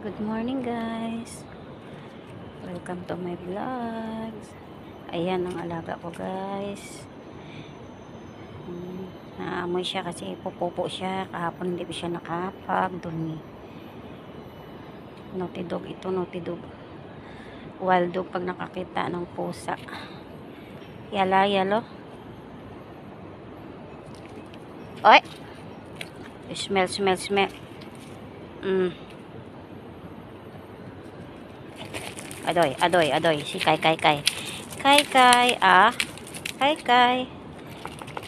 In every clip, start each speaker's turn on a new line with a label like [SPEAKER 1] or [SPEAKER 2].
[SPEAKER 1] Good morning guys, welcome to my vlogs. Ayan ang alaga ko guys. Naamoy siya kasi pupupo siya. Kahapon hindi ko siya nakapagdumi. Naughty dog ito, naughty dog. Wild dog pag nakakita ng pusa. Yala yalo. Oy, smell. Adoy. Si Kai. Kai.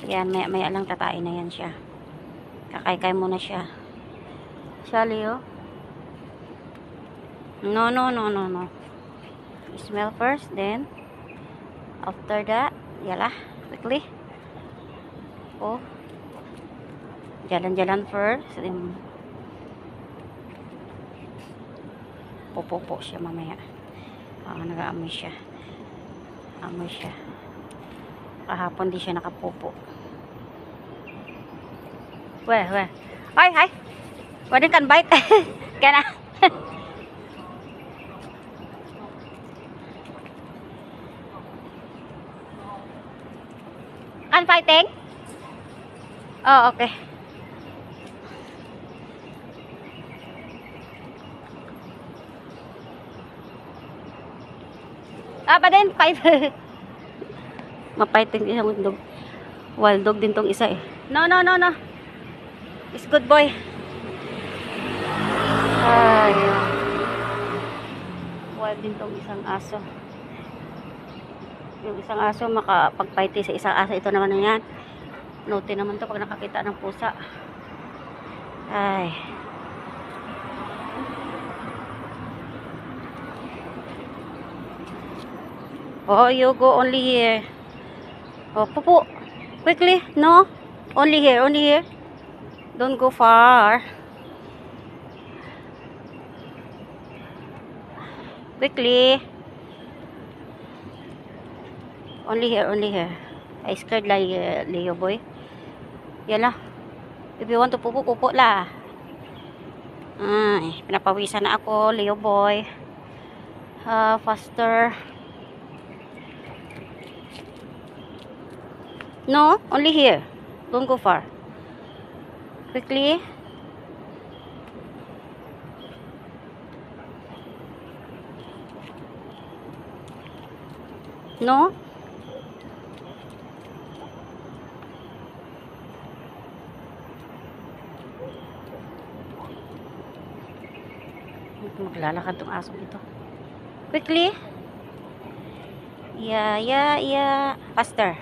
[SPEAKER 1] Yan, maya lang tatain na yan siya. Kakaykay muna siya. Shali, oh. No. Smell first, then after that, yala, quickly. Oh. Jalan first. Then, pupupo siya mamaya. Nag-aamoy siya. Amoy siya. Kahapon di siya nakapupo. Weh. Hi. Wadin kan bite. Kana. Kan fighting? Oh, okay. Pa din, fight. Mapighting isang dog. Wild dog din tong isa eh. No. It's good boy. Ay. Wild din tong isang aso. Yung isang aso makapagpite sa isang aso. Ito naman na yan. Note naman to pag nakakita ng pusa. Ay. Oh, you go only here. Oh, pupo. Quickly. No. Only here. Don't go far. Quickly. Only here. I scared like Leo boy. Yala. If you want to pupo la. Ay, pinapawisan na ako, Leo boy. Faster. No, only here. Don't go far. Quickly. No. Maglalakad tong aso dito. Quickly. Yeah. Faster.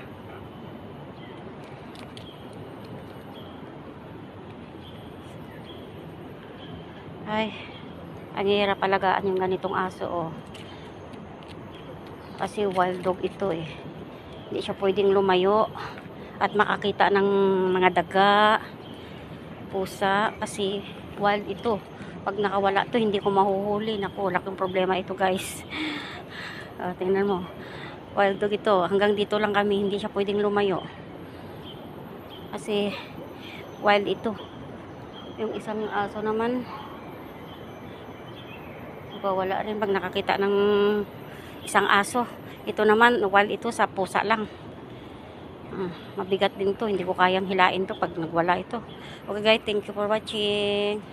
[SPEAKER 1] Ay, ang hirap alagaan yung ganitong aso, oh. Kasi wild dog ito eh. Hindi siya pwedeng lumayo at makakita ng mga daga, pusa, kasi wild ito. Pag nakawala to, hindi ko mahuhuli. Naku, laking problema ito, guys. Tingnan mo. Wild dog ito. Hanggang dito lang kami, hindi siya pwedeng lumayo. Kasi wild ito. Yung isang aso naman, wala rin pag nakakita ng isang aso. Ito naman, wild ito sa pusa lang. Mabigat din to. Hindi ko kayang hilain to pag nagwala ito. Okay guys, thank you for watching.